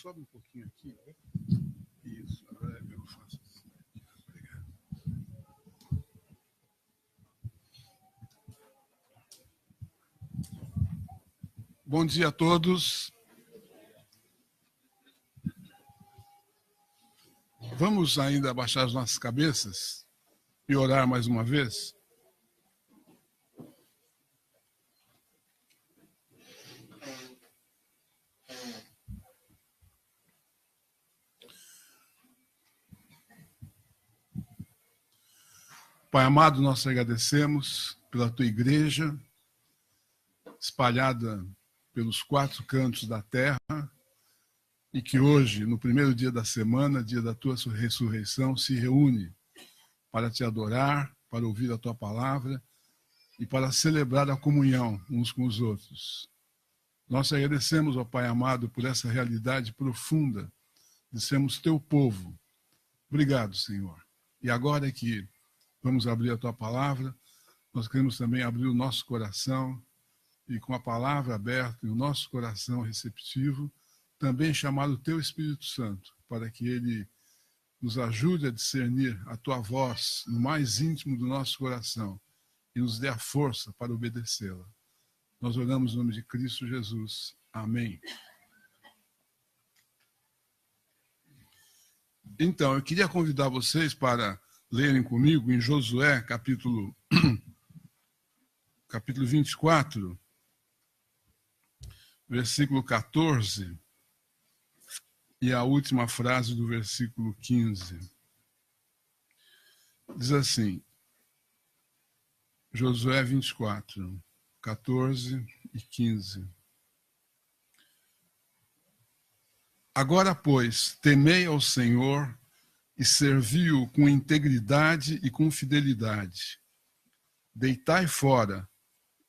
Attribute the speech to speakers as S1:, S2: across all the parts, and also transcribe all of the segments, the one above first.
S1: Sobe um pouquinho aqui. Isso, agora eu faço assim. Obrigado. Bom dia a todos. Vamos ainda abaixar as nossas cabeças e orar mais uma vez? Pai amado, nós te agradecemos pela tua igreja, espalhada pelos 4 cantos da terra, e que hoje, no primeiro dia da semana, dia da tua ressurreição, se reúne para te adorar, para ouvir a tua palavra e para celebrar a comunhão uns com os outros. Nós te agradecemos, ó Pai amado, por essa realidade profunda de sermos teu povo. Obrigado, Senhor. E agora que vamos abrir a tua palavra, nós queremos também abrir o nosso coração e com a palavra aberta e o nosso coração receptivo, também chamar o teu Espírito Santo, para que ele nos ajude a discernir a tua voz no mais íntimo do nosso coração e nos dê a força para obedecê-la. Nós oramos no nome de Cristo Jesus. Amém. Então, eu queria convidar vocês para lerem comigo em Josué, capítulo 24, versículo 14, e a última frase do versículo 15. Diz assim, Josué 24, 14 e 15. Agora, pois, temei ao Senhor e servi-o com integridade e com fidelidade. Deitai fora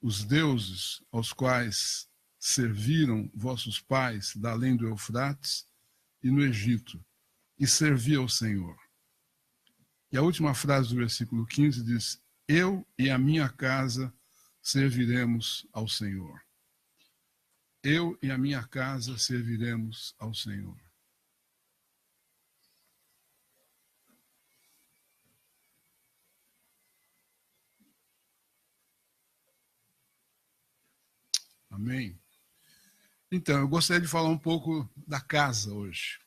S1: os deuses aos quais serviram vossos pais da além do Eufrates e no Egito, e servi ao Senhor. E a última frase do versículo 15 diz, eu e a minha casa serviremos ao Senhor. Eu e a minha casa serviremos ao Senhor. Amém? Então, eu gostaria de falar um pouco da casa hoje.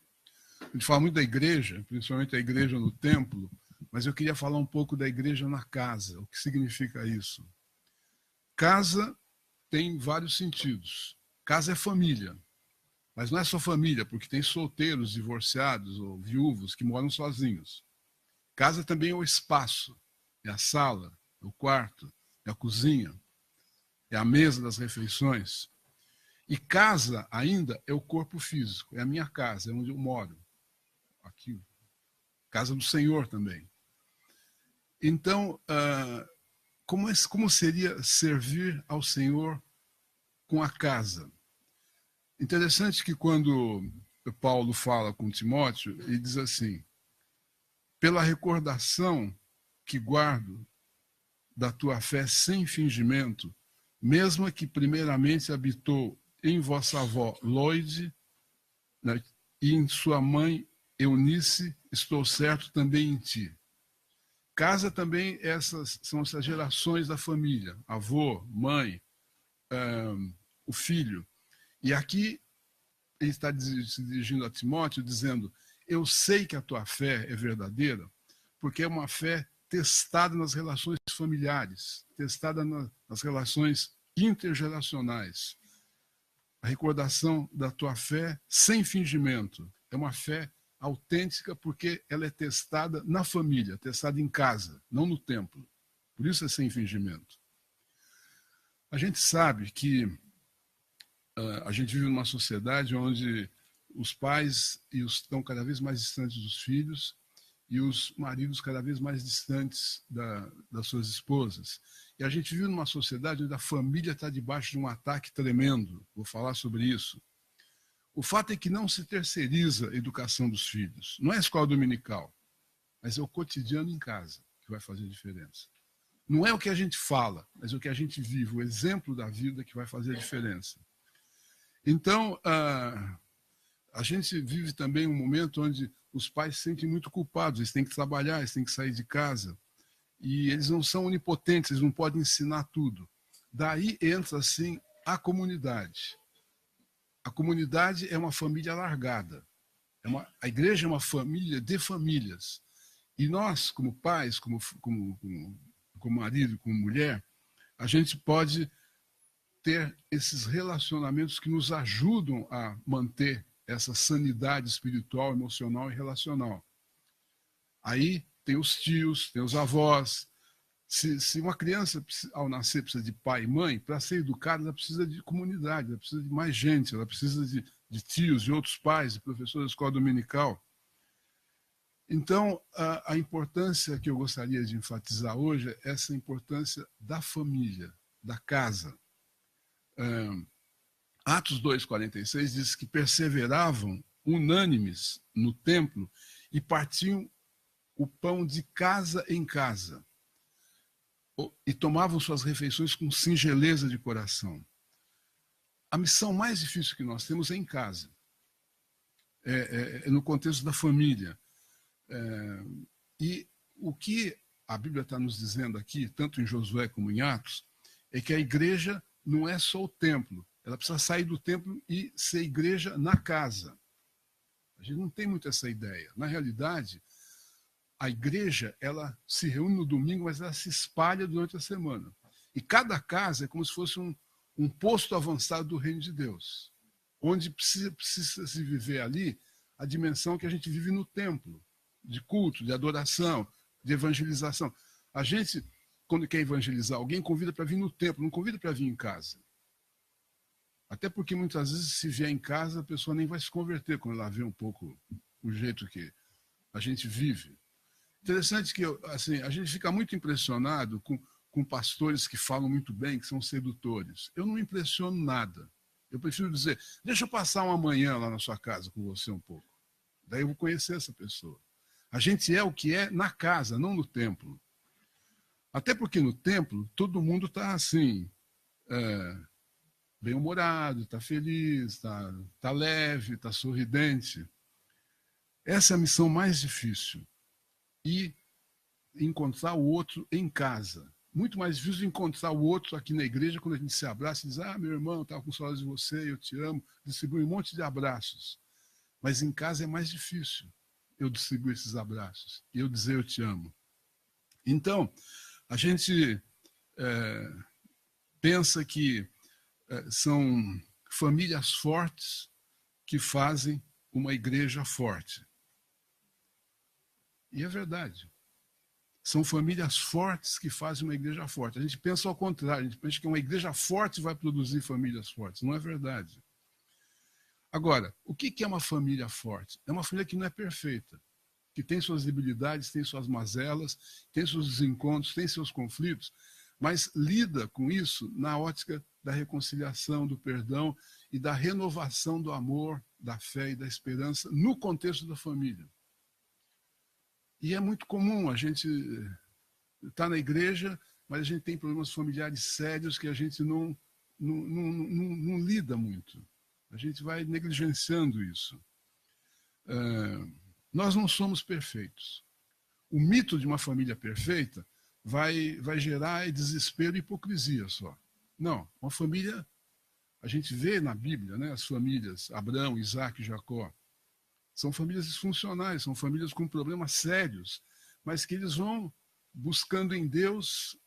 S1: A gente fala muito da igreja, principalmente a igreja no templo, mas eu queria falar um pouco da igreja na casa. O que significa isso? Casa tem vários sentidos. Casa é família, mas não é só família, porque tem solteiros, divorciados ou viúvos que moram sozinhos. Casa também é o espaço, é a sala, é o quarto, é a cozinha, é a mesa das refeições. E casa ainda é o corpo físico, é a minha casa, é onde eu moro. Aqui, casa do Senhor também. Então, como seria servir ao Senhor com a casa? Interessante que quando Paulo fala com Timóteo, ele diz assim, pela recordação que guardo da tua fé sem fingimento, mesmo que primeiramente habitou em vossa avó Loide, né, e em sua mãe Eunice, estou certo também em ti. Casa também são essas gerações da família, avô, mãe, o filho. E aqui ele está se dirigindo a Timóteo dizendo, eu sei que a tua fé é verdadeira, porque é uma fé testada nas relações familiares, testada nas relações intergeracionais. A recordação da tua fé sem fingimento. É uma fé autêntica porque ela é testada na família, testada em casa, não no templo. Por isso é sem fingimento. A gente sabe que a gente vive numa sociedade onde os pais estão cada vez mais distantes dos filhos e os maridos cada vez mais distantes das suas esposas. E a gente vive numa sociedade onde a família está debaixo de um ataque tremendo. Vou falar sobre isso. O fato é que não se terceiriza a educação dos filhos. Não é a escola dominical, mas é o cotidiano em casa que vai fazer a diferença. Não é o que a gente fala, mas o que a gente vive, o exemplo da vida que vai fazer a diferença. Então, a gente vive também um momento onde os pais se sentem muito culpados, eles têm que trabalhar, eles têm que sair de casa, e eles não são onipotentes, eles não podem ensinar tudo. Daí entra, assim, a comunidade. A comunidade é uma família alargada. A igreja é uma família de famílias. E nós, como pais, como marido, como mulher, a gente pode ter esses relacionamentos que nos ajudam a manter essa sanidade espiritual, emocional e relacional. Aí tem os tios, tem os avós. Se uma criança, ao nascer, precisa de pai e mãe, para ser educada, ela precisa de comunidade, ela precisa de mais gente, ela precisa de tios, de outros pais, de professores da escola dominical. Então, a importância que eu gostaria de enfatizar hoje é essa importância da família, da casa. Atos 2,46 diz que perseveravam unânimes no templo e partiam o pão de casa em casa e tomavam suas refeições com singeleza de coração. A missão mais difícil que nós temos é em casa, é no contexto da família. E o que a Bíblia está nos dizendo aqui, tanto em Josué como em Atos, é que a igreja não é só o templo, ela precisa sair do templo e ser igreja na casa. A gente não tem muito essa ideia. Na realidade, a igreja, ela se reúne no domingo, mas ela se espalha durante a semana. E cada casa é como se fosse um posto avançado do reino de Deus, onde precisa se viver ali a dimensão que a gente vive no templo, de culto, de adoração, de evangelização. A gente, quando quer evangelizar alguém, convida para vir no templo, não convida para vir em casa. Até porque muitas vezes, se vier em casa, a pessoa nem vai se converter quando ela vê um pouco o jeito que a gente vive. Interessante que assim, a gente fica muito impressionado com pastores que falam muito bem, que são sedutores. Eu não me impressiono nada. Eu prefiro dizer, deixa eu passar uma manhã lá na sua casa com você um pouco. Daí eu vou conhecer essa pessoa. A gente é o que é na casa, não no templo. Até porque no templo todo mundo está assim, bem-humorado, está feliz, está leve, está sorridente. Essa é a missão mais difícil. E encontrar o outro em casa. Muito mais difícil encontrar o outro aqui na igreja, quando a gente se abraça e diz, meu irmão, estava com saudade de você, eu te amo, distribui um monte de abraços. Mas em casa é mais difícil eu distribuir esses abraços e eu dizer eu te amo. Então, a gente pensa que são famílias fortes que fazem uma igreja forte. E é verdade. São famílias fortes que fazem uma igreja forte. A gente pensa ao contrário, a gente pensa que uma igreja forte vai produzir famílias fortes. Não é verdade. Agora, o que é uma família forte? É uma família que não é perfeita, que tem suas debilidades, tem suas mazelas, tem seus desencontros, tem seus conflitos, mas lida com isso na ótica da reconciliação, do perdão e da renovação do amor, da fé e da esperança no contexto da família. E é muito comum, a gente está na igreja, mas a gente tem problemas familiares sérios que a gente não lida muito. A gente vai negligenciando isso. Nós não somos perfeitos. O mito de uma família perfeita vai gerar desespero e hipocrisia só. Não, uma família, a gente vê na Bíblia, né, as famílias, Abraão, Isaac e Jacó, são famílias disfuncionais, são famílias com problemas sérios, mas que eles vão buscando em Deus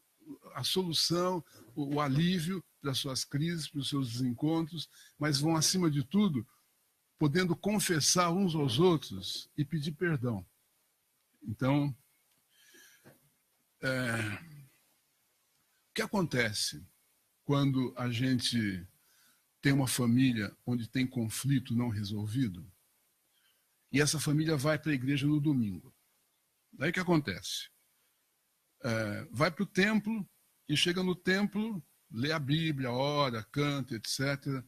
S1: a solução, o alívio para as suas crises, para os seus desencontros, mas vão, acima de tudo, podendo confessar uns aos outros e pedir perdão. Então, o que acontece quando a gente tem uma família onde tem conflito não resolvido? E essa família vai para a igreja no domingo. Daí o que acontece? Vai para o templo e chega no templo, lê a Bíblia, ora, canta, etc.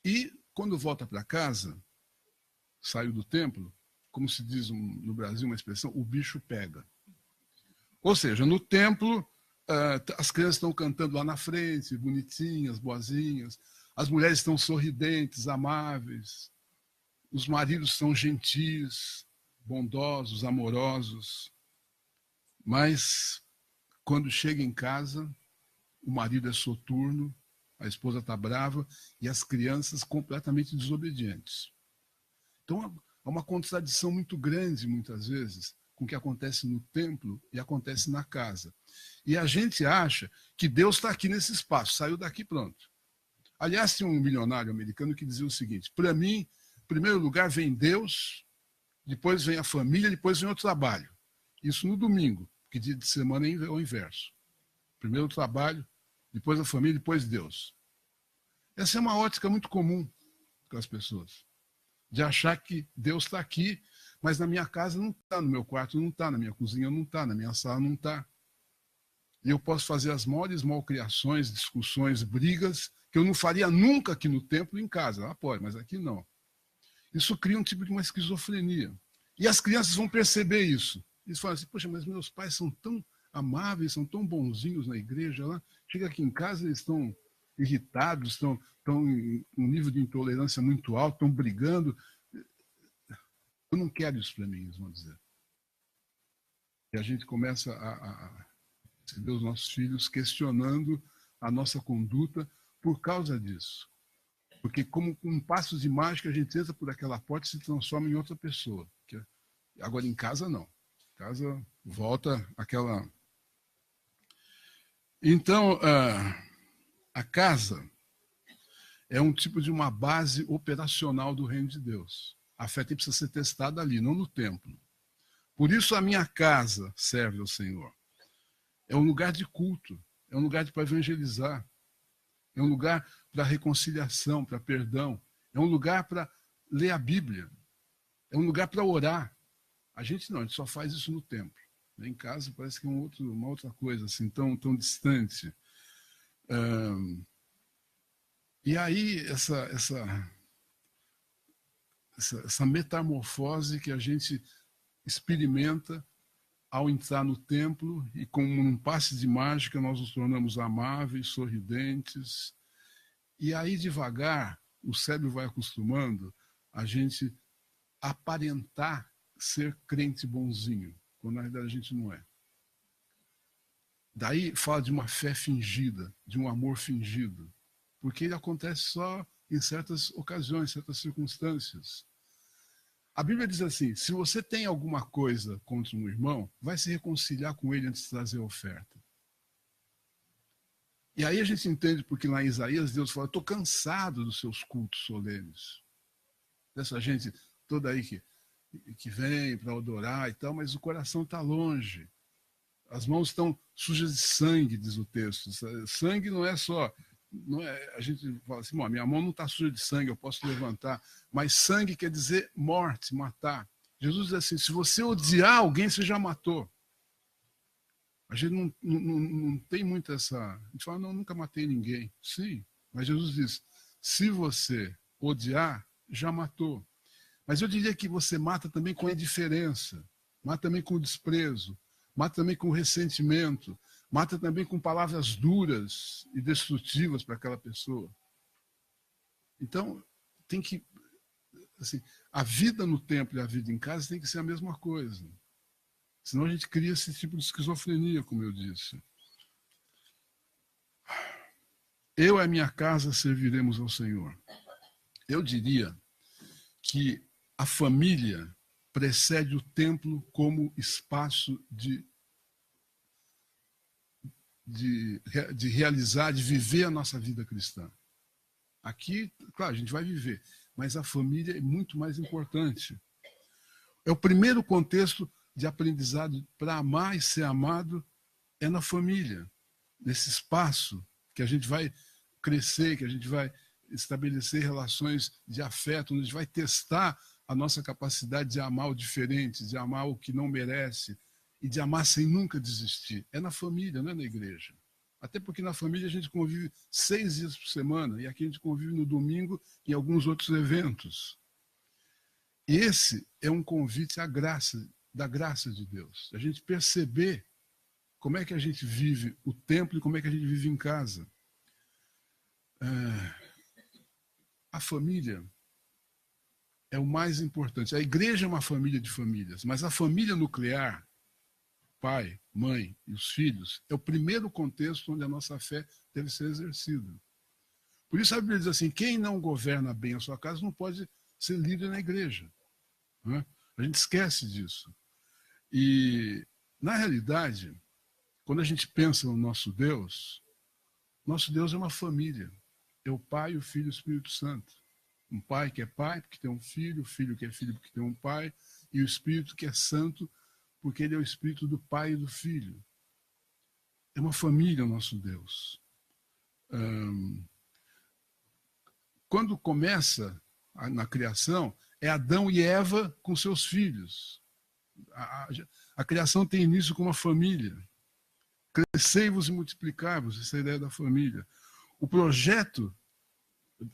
S1: E quando volta para casa, saiu do templo, como se diz no Brasil uma expressão, o bicho pega. Ou seja, no templo, as crianças estão cantando lá na frente, bonitinhas, boazinhas, as mulheres estão sorridentes, amáveis, os maridos são gentis, bondosos, amorosos, mas quando chega em casa, o marido é soturno, a esposa está brava e as crianças completamente desobedientes. Então, há uma contradição muito grande, muitas vezes, com o que acontece no templo e acontece na casa. E a gente acha que Deus está aqui nesse espaço, saiu daqui, pronto. Aliás, tinha um milionário americano que dizia o seguinte: para mim, em primeiro lugar vem Deus, depois vem a família, depois vem o trabalho. Isso no domingo, porque dia de semana é o inverso. Primeiro o trabalho, depois a família, depois Deus. Essa é uma ótica muito comum com as pessoas, de achar que Deus está aqui, mas na minha casa não está, no meu quarto não está, na minha cozinha não está, na minha sala não está. E eu posso fazer as maiores malcriações, discussões, brigas, que eu não faria nunca aqui no templo e em casa. Ah, pode, mas aqui não. Isso cria um tipo de uma esquizofrenia. E as crianças vão perceber isso. Eles falam assim: poxa, mas meus pais são tão amáveis, são tão bonzinhos na igreja lá. Chega aqui em casa, eles estão irritados, estão em um nível de intolerância muito alto, estão brigando. Eu não quero isso para mim, eles vão dizer. E a gente começa a receber os nossos filhos questionando a nossa conduta por causa disso. Porque como com um passo de mágica, a gente entra por aquela porta e se transforma em outra pessoa. Agora em casa, não. Em casa volta aquela... Então, a casa é um tipo de uma base operacional do reino de Deus. A fé precisa ser testada ali, não no templo. Por isso a minha casa serve ao Senhor. É um lugar de culto, é um lugar para evangelizar, é um lugar para reconciliação, para perdão, é um lugar para ler a Bíblia, é um lugar para orar. A gente não, a gente só faz isso no templo. Em casa parece que é uma outra coisa, assim, tão distante. E aí, essa metamorfose que a gente experimenta ao entrar no templo e, como um passe de mágica, nós nos tornamos amáveis, sorridentes. E aí, devagar, o cérebro vai acostumando a gente aparentar ser crente bonzinho, quando na verdade a gente não é. Daí fala de uma fé fingida, de um amor fingido, porque ele acontece só em certas ocasiões, certas circunstâncias. A Bíblia diz assim: se você tem alguma coisa contra um irmão, vai se reconciliar com ele antes de trazer a oferta. E aí a gente entende porque lá em Isaías Deus fala: estou cansado dos seus cultos solenes. Dessa gente toda aí que vem para adorar e tal, mas o coração está longe. As mãos estão sujas de sangue, diz o texto. Sangue não é só... a gente fala assim: minha mão não está suja de sangue, eu posso levantar. Mas sangue quer dizer morte, matar. Jesus diz assim: se você odiar alguém, você já matou. A gente não tem muito essa... A gente fala: não, nunca matei ninguém. Sim, mas Jesus diz: se você odiar, já matou. Mas eu diria que você mata também com a indiferença, mata também com o desprezo, mata também com o ressentimento, mata também com palavras duras e destrutivas para aquela pessoa. Então, tem que... Assim, a vida no templo e a vida em casa tem que ser a mesma coisa. Senão a gente cria esse tipo de esquizofrenia, como eu disse. Eu e a minha casa serviremos ao Senhor. Eu diria que a família precede o templo como espaço de realizar, de viver a nossa vida cristã. Aqui, claro, a gente vai viver, mas a família é muito mais importante. É o primeiro contexto de aprendizado para amar e ser amado, é na família, nesse espaço que a gente vai crescer, que a gente vai estabelecer relações de afeto, onde a gente vai testar a nossa capacidade de amar o diferente, de amar o que não merece e de amar sem nunca desistir. É na família, não é na igreja. Até porque na família a gente convive 6 dias por semana e aqui a gente convive no domingo e em alguns outros eventos. Esse é um convite à graça, da graça de Deus. A gente perceber como é que a gente vive o templo e como é que a gente vive em casa. A família é o mais importante. A igreja é uma família de famílias, mas a família nuclear, pai, mãe e os filhos, é o primeiro contexto onde a nossa fé deve ser exercida. Por isso a Bíblia diz assim, quem não governa bem a sua casa não pode ser líder na igreja. Né? A gente esquece disso. E, na realidade, quando a gente pensa no nosso Deus é uma família. É o Pai, o Filho e o Espírito Santo. Um pai que é pai porque tem um filho, o filho que é filho porque tem um pai, e o Espírito que é santo porque ele é o Espírito do Pai e do Filho. É uma família o nosso Deus. Quando começa na criação, é Adão e Eva com seus filhos. A criação tem início com uma família. Crescei-vos e multiplicai-vos, essa é a ideia da família. O projeto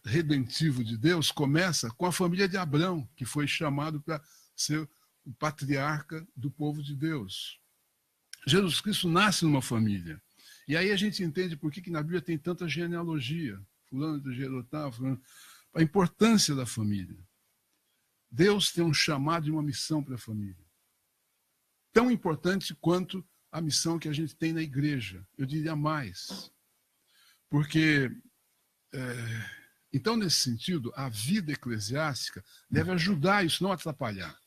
S1: redentivo de Deus começa com a família de Abrão, que foi chamado para ser o patriarca do povo de Deus. Jesus Cristo nasce numa família. E aí a gente entende por que na Bíblia tem tanta genealogia. Fulano de Jerotão, fulano. A importância da família. Deus tem um chamado e uma missão para a família. Tão importante quanto a missão que a gente tem na igreja. Eu diria mais. Porque, então, nesse sentido, a vida eclesiástica deve ajudar isso, não atrapalhar.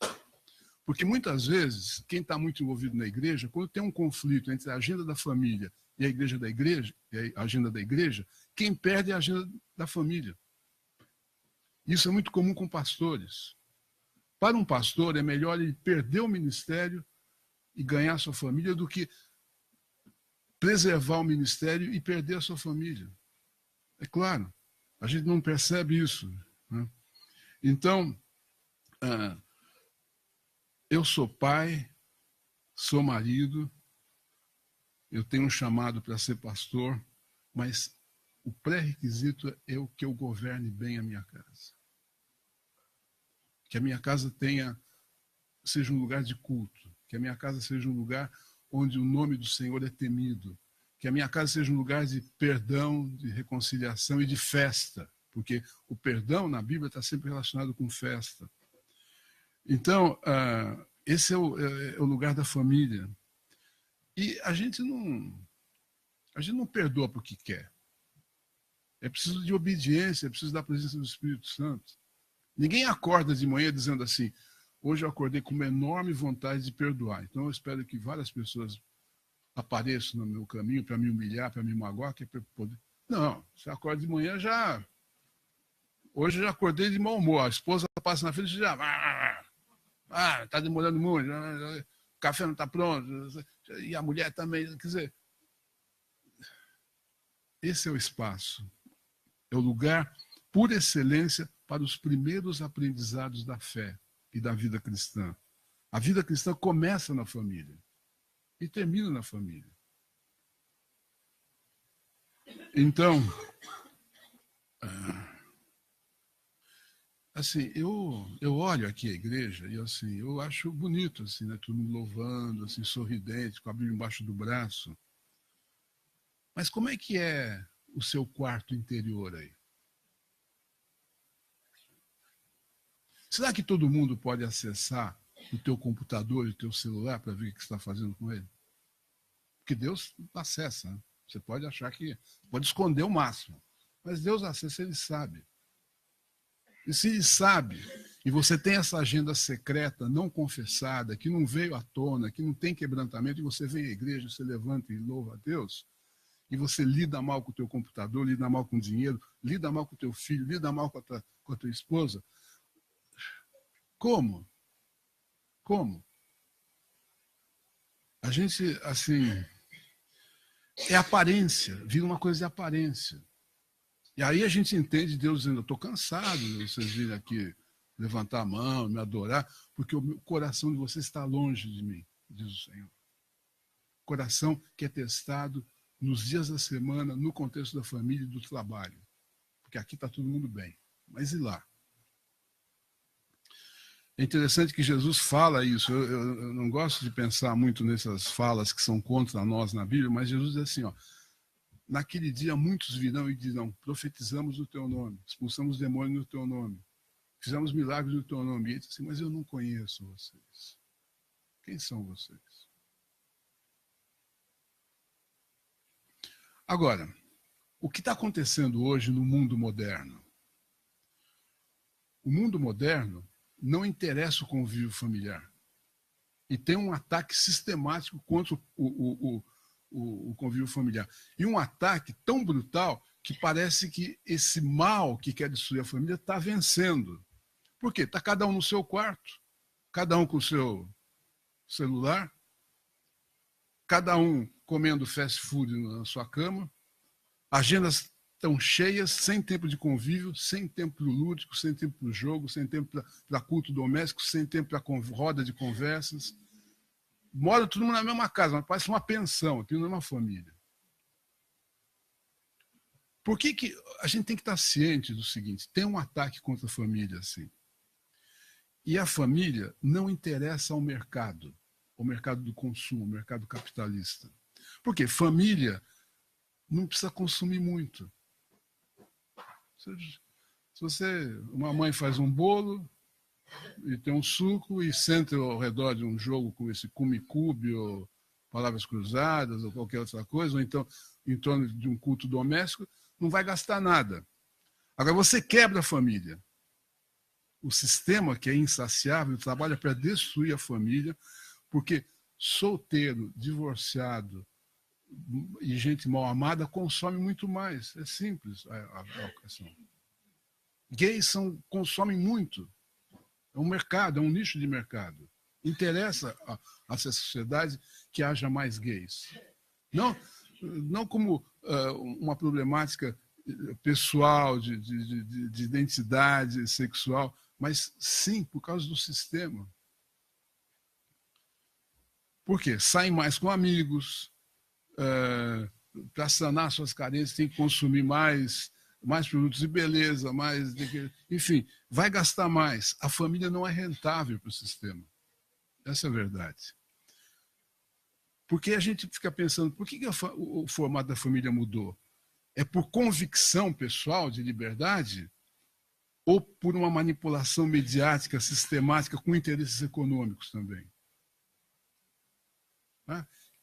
S1: Porque muitas vezes, quem está muito envolvido na igreja, quando tem um conflito entre a agenda da família e a igreja da igreja, e a agenda da igreja, quem perde é a agenda da família. Isso é muito comum com pastores. Para um pastor, é melhor ele perder o ministério e ganhar a sua família do que preservar o ministério e perder a sua família. É claro, a gente não percebe isso. Né? Então, eu sou pai, sou marido, eu tenho um chamado para ser pastor, mas o pré-requisito é o que eu governe bem a minha casa. Que a minha casa seja um lugar de culto, que a minha casa seja um lugar onde o nome do Senhor é temido, que a minha casa seja um lugar de perdão, de reconciliação e de festa, porque o perdão na Bíblia está sempre relacionado com festa. Então, esse é o lugar da família. E a gente não perdoa porque quer. É preciso de obediência, é preciso da presença do Espírito Santo. Ninguém acorda de manhã dizendo assim, hoje eu acordei com uma enorme vontade de perdoar. Então eu espero que várias pessoas apareçam no meu caminho para me humilhar, para me magoar, que é para poder... Não, você acorda de manhã já... Hoje eu já acordei de mau humor. A esposa passa na frente e já... está demorando muito, o café não está pronto, e a mulher também... Quer dizer, esse é o espaço. É o lugar, por excelência, para os primeiros aprendizados da fé e da vida cristã. A vida cristã começa na família e termina na família. Então, assim, eu olho aqui a igreja e assim, eu acho bonito, assim, né, todo mundo louvando, assim, sorridente, com a Bíblia embaixo do braço. Mas como é que é o seu quarto interior aí? Será que todo mundo pode acessar o teu computador e o teu celular para ver o que você está fazendo com ele? Porque Deus acessa. Né? Você pode achar que... Pode esconder o máximo. Mas Deus acessa, Ele sabe. E se Ele sabe, e você tem essa agenda secreta, não confessada, que não veio à tona, que não tem quebrantamento, e você vem à igreja, você levanta e louva a Deus, e você lida mal com o teu computador, lida mal com o dinheiro, lida mal com o teu filho, lida mal com a tua esposa, como? Como? A gente, assim, é aparência, vira uma coisa de aparência. E aí a gente entende Deus dizendo, eu estou cansado de vocês virem aqui levantar a mão, me adorar, porque o coração de vocês está longe de mim, diz o Senhor. Coração que é testado nos dias da semana, no contexto da família e do trabalho. Porque aqui está todo mundo bem. Mas e lá? É interessante que Jesus fala isso. Eu não gosto de pensar muito nessas falas que são contra nós na Bíblia, mas Jesus diz assim, ó, naquele dia muitos virão e dirão, profetizamos no teu nome, expulsamos demônios no teu nome, fizemos milagres no teu nome. E ele disse assim, mas eu não conheço vocês. Quem são vocês? Agora, o que está acontecendo hoje no mundo moderno? O mundo moderno não interessa o convívio familiar. E tem um ataque sistemático contra o convívio familiar. E um ataque tão brutal que parece que esse mal que quer destruir a família está vencendo. Por quê? Está cada um no seu quarto, cada um com o seu celular, cada um comendo fast food na sua cama, agendas estão cheias, sem tempo de convívio, sem tempo para o lúdico, sem tempo para o jogo, sem tempo para culto doméstico, sem tempo para roda de conversas. Mora todo mundo na mesma casa, mas parece uma pensão, aquilo não é uma família. Por que a gente tem que estar ciente do seguinte? Tem um ataque contra a família, assim. E a família não interessa ao mercado do consumo, o mercado capitalista. Por quê? Família não precisa consumir muito. Se uma mãe faz um bolo e tem um suco e senta ao redor de um jogo com esse Cube ou Palavras Cruzadas ou qualquer outra coisa, ou então em torno de um culto doméstico, não vai gastar nada. Agora, você quebra a família. O sistema, que é insaciável, trabalha para destruir a família, porque solteiro, divorciado e gente mal amada consome muito mais. É simples a questão. Gays consomem muito. É um mercado, é um nicho de mercado. Interessa a essa sociedade que haja mais gays. Não como uma problemática pessoal, de identidade sexual, mas sim por causa do sistema. Por quê? Saem mais com amigos, para sanar suas carências tem que consumir mais produtos de beleza, enfim, vai gastar mais. A família não é rentável para o sistema. Essa é a verdade. Porque a gente fica pensando, por que o formato da família mudou? É por convicção pessoal de liberdade ou por uma manipulação mediática sistemática com interesses econômicos também?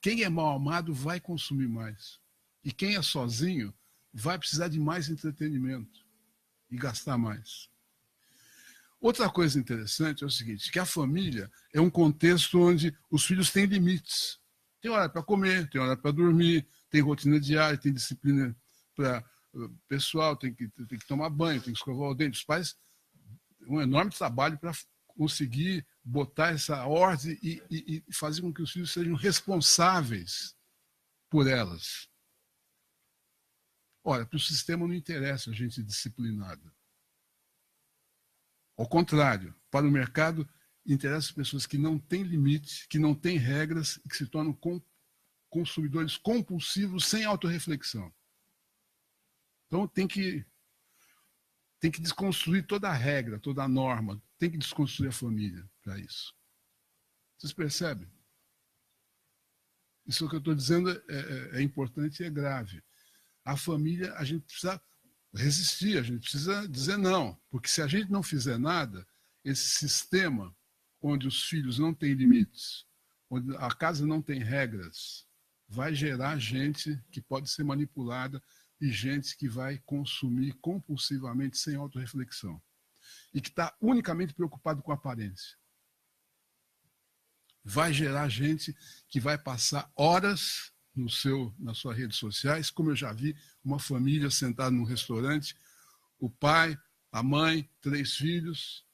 S1: Quem é mal amado vai consumir mais. E quem é sozinho vai precisar de mais entretenimento e gastar mais. Outra coisa interessante é o seguinte, que a família é um contexto onde os filhos têm limites. Tem hora para comer, tem hora para dormir, tem rotina diária, tem disciplina para pessoal, tem que tomar banho, tem que escovar o dente. Os pais têm um enorme trabalho para conseguir botar essa ordem e fazer com que os filhos sejam responsáveis por elas. Olha, para o sistema não interessa a gente disciplinada. Ao contrário, para o mercado, interessa pessoas que não têm limite, que não têm regras e que se tornam consumidores compulsivos sem autorreflexão. Então tem que desconstruir toda a regra, toda a norma, tem que desconstruir a família para isso. Vocês percebem? Isso que eu estou dizendo é importante e é grave. A família, a gente precisa resistir, a gente precisa dizer não, porque se a gente não fizer nada, esse sistema onde os filhos não têm limites, onde a casa não tem regras, vai gerar gente que pode ser manipulada e gente que vai consumir compulsivamente sem autorreflexão e que está unicamente preocupado com a aparência. Vai gerar gente que vai passar horas nas suas redes sociais, como eu já vi uma família sentada num restaurante, o pai, a mãe, 3 filhos,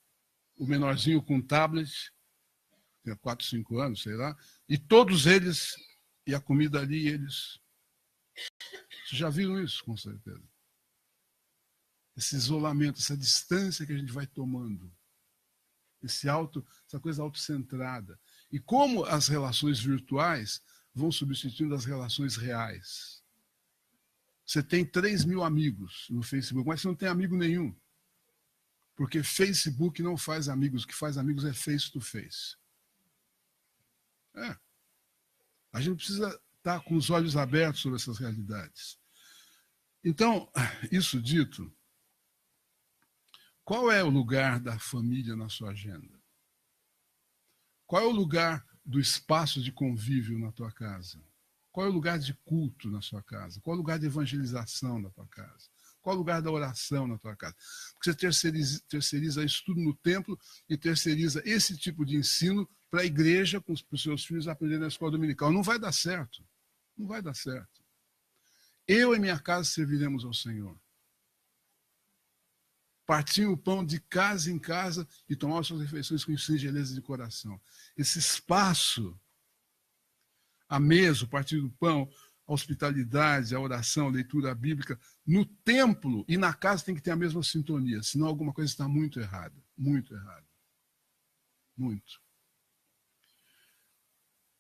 S1: o menorzinho com tablet, tem 4, 5 anos, sei lá, e todos eles, e a comida ali, eles... Vocês já viram isso, com certeza? Esse isolamento, essa distância que a gente vai tomando, essa coisa autocentrada. E como as relações virtuais vão substituindo as relações reais. Você tem 3 mil amigos no Facebook, mas você não tem amigo nenhum. Porque Facebook não faz amigos, o que faz amigos é face to face. A gente precisa estar com os olhos abertos sobre essas realidades. Então, isso dito, Qual é o lugar da família na sua agenda? Qual é o lugar do espaço de convívio na tua casa? Qual é o lugar de culto na sua casa? Qual é o lugar de evangelização na tua casa? Qual é o lugar da oração na tua casa? Porque você terceiriza isso tudo no templo e terceiriza esse tipo de ensino para a igreja, para os seus filhos aprenderem na escola dominical. Não vai dar certo. Não vai dar certo. Eu e minha casa serviremos ao Senhor. Partir o pão de casa em casa e tomar suas refeições com singeleza de coração. Esse espaço, a mesa, o partir do pão, a hospitalidade, a oração, a leitura bíblica, no templo e na casa tem que ter a mesma sintonia, senão alguma coisa está muito errada. Muito errada. Muito.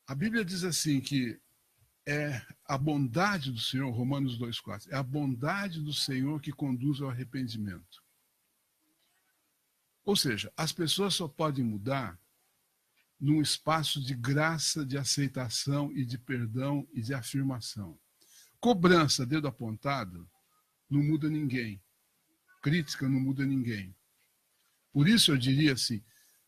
S1: A Bíblia diz assim que é a bondade do Senhor, Romanos 2,4, é a bondade do Senhor que conduz ao arrependimento. Ou seja, as pessoas só podem mudar num espaço de graça, de aceitação e de perdão e de afirmação. Cobrança, dedo apontado, não muda ninguém. Crítica não muda ninguém. Por isso eu diria assim,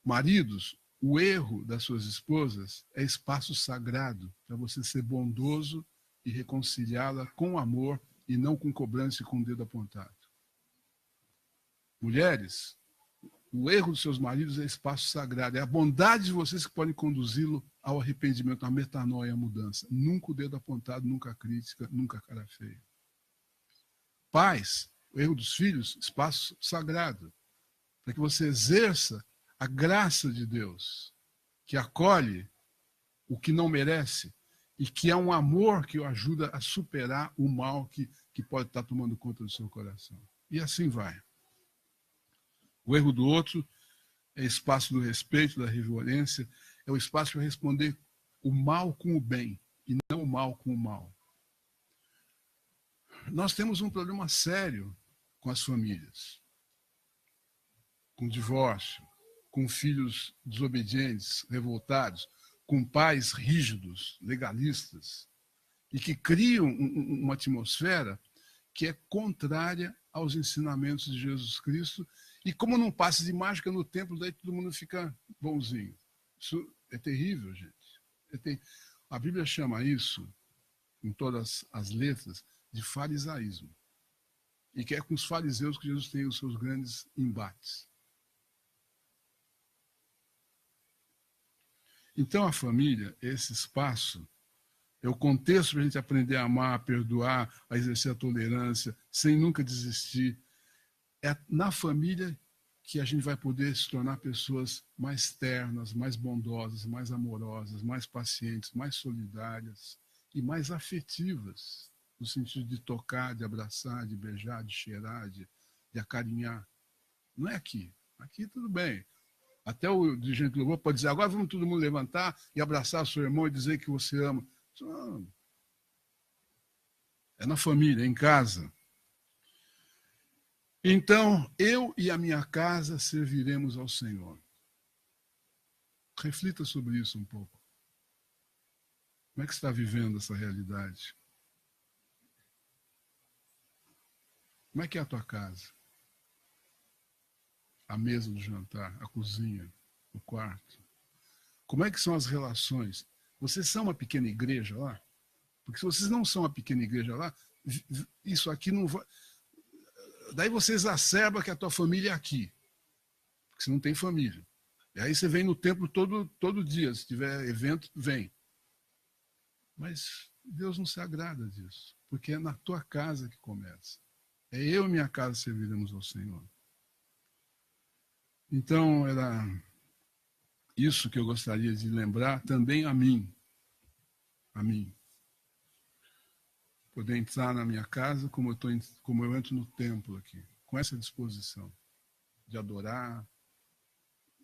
S1: maridos, o erro das suas esposas é espaço sagrado para você ser bondoso e reconciliá-la com amor e não com cobrança e com o dedo apontado. Mulheres, o erro dos seus maridos é espaço sagrado. É a bondade de vocês que podem conduzi-lo ao arrependimento, à metanoia, à mudança. Nunca o dedo apontado, nunca a crítica, nunca a cara feia. Pais, o erro dos filhos, espaço sagrado. Para que você exerça a graça de Deus, que acolhe o que não merece e que é um amor que o ajuda a superar o mal que pode estar tomando conta do seu coração. E assim vai. O erro do outro é espaço do respeito, da reverência, é o espaço para responder o mal com o bem e não o mal com o mal. Nós temos um problema sério com as famílias, com divórcio, com filhos desobedientes, revoltados, com pais rígidos, legalistas, e que criam uma atmosfera que é contrária aos ensinamentos de Jesus Cristo. E como não passa de mágica no templo, daí todo mundo fica bonzinho. Isso é terrível, gente. A Bíblia chama isso, em todas as letras, de farisaísmo. E que é com os fariseus que Jesus tem os seus grandes embates. Então a família, esse espaço, é o contexto para a gente aprender a amar, a perdoar, a exercer a tolerância, sem nunca desistir. É na família que a gente vai poder se tornar pessoas mais ternas, mais bondosas, mais amorosas, mais pacientes, mais solidárias e mais afetivas, no sentido de tocar, de abraçar, de beijar, de cheirar, de acarinhar. Não é aqui. Aqui tudo bem. Até o dirigente do louvor pode dizer, agora vamos todo mundo levantar e abraçar seu irmão e dizer que você ama. Não. É na família, é em casa. Então, eu e a minha casa serviremos ao Senhor. Reflita sobre isso um pouco. Como é que você está vivendo essa realidade? Como é que é a tua casa? A mesa do jantar, a cozinha, o quarto. Como é que são as relações? Vocês são uma pequena igreja lá? Porque se vocês não são uma pequena igreja lá, isso aqui não vai... Daí você exacerba que a tua família é aqui. Porque você não tem família. E aí você vem no templo todo dia. Se tiver evento, vem. Mas Deus não se agrada disso. Porque é na tua casa que começa. É eu e minha casa serviremos ao Senhor. Então, era isso que eu gostaria de lembrar também a mim. A mim. Poder entrar na minha casa como eu entro no templo aqui. Com essa disposição de adorar,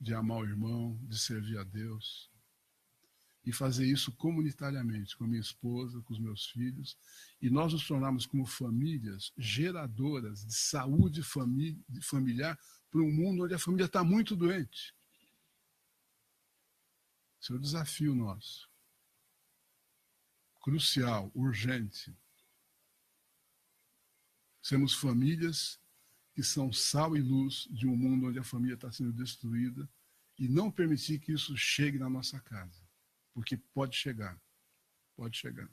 S1: de amar o irmão, de servir a Deus. E fazer isso comunitariamente, com a minha esposa, com os meus filhos. E nós nos tornarmos como famílias geradoras de saúde familiar para um mundo onde a família está muito doente. Esse é o desafio nosso. Crucial, urgente. Sermos famílias que são sal e luz de um mundo onde a família está sendo destruída e não permitir que isso chegue na nossa casa. Porque pode chegar. Pode chegar.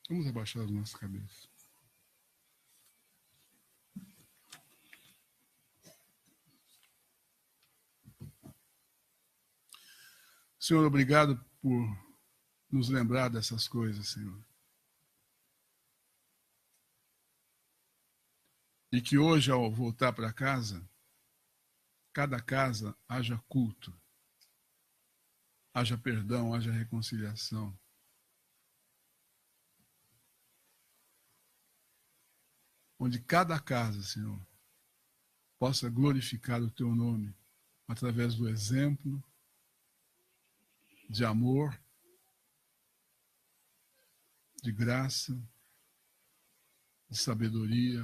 S1: Vamos abaixar as nossas cabeças. Senhor, obrigado por nos lembrar dessas coisas, Senhor. E que hoje, ao voltar para casa, cada casa haja culto, haja perdão, haja reconciliação. Onde cada casa, Senhor, possa glorificar o Teu nome através do exemplo de amor, de graça, de sabedoria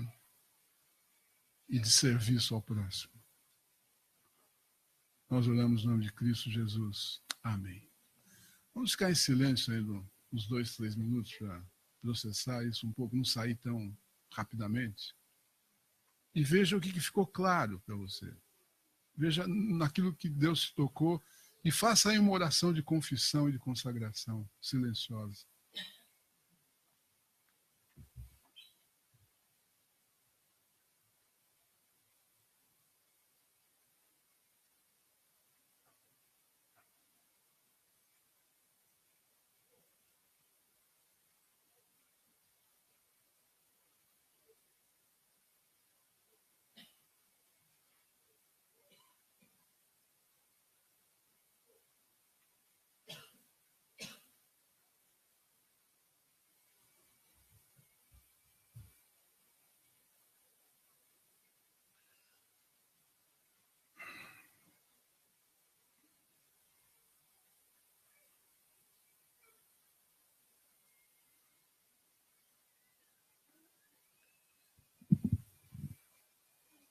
S1: e de serviço ao próximo. Nós oramos no nome de Cristo Jesus. Amém. Vamos ficar em silêncio aí uns 2, 3 minutos para processar isso um pouco, não sair tão rapidamente. E veja o que ficou claro para você. Veja naquilo que Deus te tocou e faça aí uma oração de confissão e de consagração silenciosa.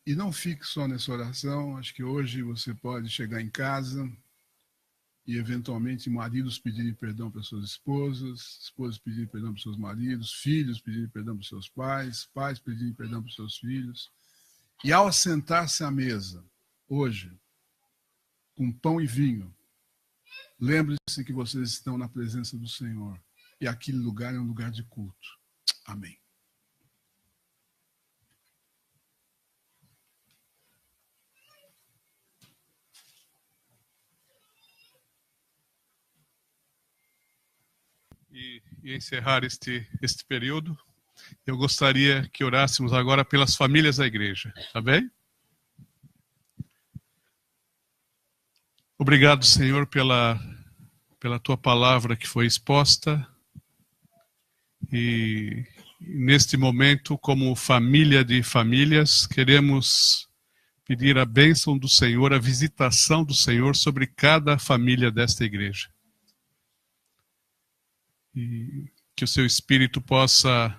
S1: E não fique só nessa oração, acho que hoje você pode chegar em casa e eventualmente maridos pedirem perdão para suas esposas, esposas pedirem perdão para seus maridos, filhos pedirem perdão para seus pais, pais pedirem perdão para seus filhos. E ao sentar-se à mesa, hoje, com pão e vinho, lembre-se que vocês estão na presença do Senhor. E aquele lugar é um lugar de culto. Amém.
S2: E encerrar este período, eu gostaria que orássemos agora pelas famílias da igreja, tá bem? Obrigado, Senhor, pela tua palavra que foi exposta. E neste momento, como família de famílias, queremos pedir a bênção do Senhor, a visitação do Senhor sobre cada família desta igreja. E que o seu Espírito possa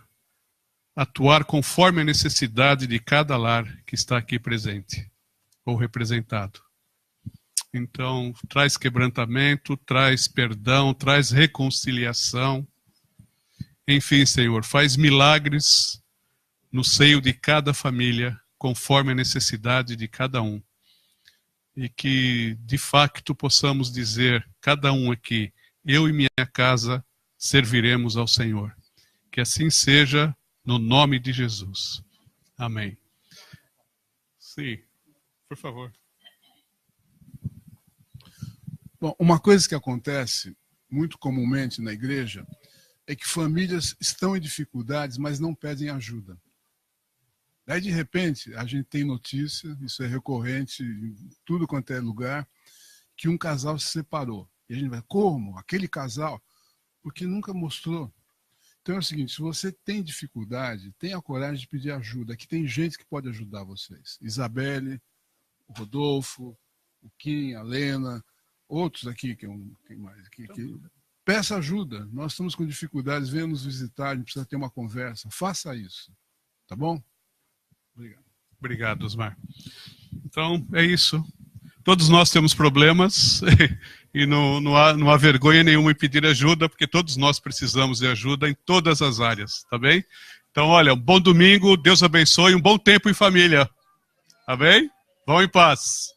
S2: atuar conforme a necessidade de cada lar que está aqui presente ou representado. Então, traz quebrantamento, traz perdão, traz reconciliação. Enfim, Senhor, faz milagres no seio de cada família, conforme a necessidade de cada um. E que, de facto, possamos dizer, cada um aqui, eu e minha casa serviremos ao Senhor. Que assim seja, no nome de Jesus. Amém. Sim, por favor.
S1: Bom, uma coisa que acontece muito comumente na igreja é que famílias estão em dificuldades, mas não pedem ajuda. Daí, de repente, a gente tem notícia, isso é recorrente em tudo quanto é lugar, que um casal se separou. E a gente vai, como? Aquele casal? Porque nunca mostrou. Então é o seguinte, se você tem dificuldade, tenha a coragem de pedir ajuda. Aqui tem gente que pode ajudar vocês. Isabelle, o Rodolfo, o Kim, a Lena, outros aqui, quem mais aqui, peça ajuda. Nós estamos com dificuldades, venha nos visitar, a gente precisa ter uma conversa. Faça isso, tá bom? Obrigado.
S2: Obrigado, Osmar. Então, é isso. Todos nós temos problemas e não há vergonha nenhuma em pedir ajuda, porque todos nós precisamos de ajuda em todas as áreas, tá bem? Então, olha, um bom domingo, Deus abençoe, um bom tempo em família. Amém? Vão em paz.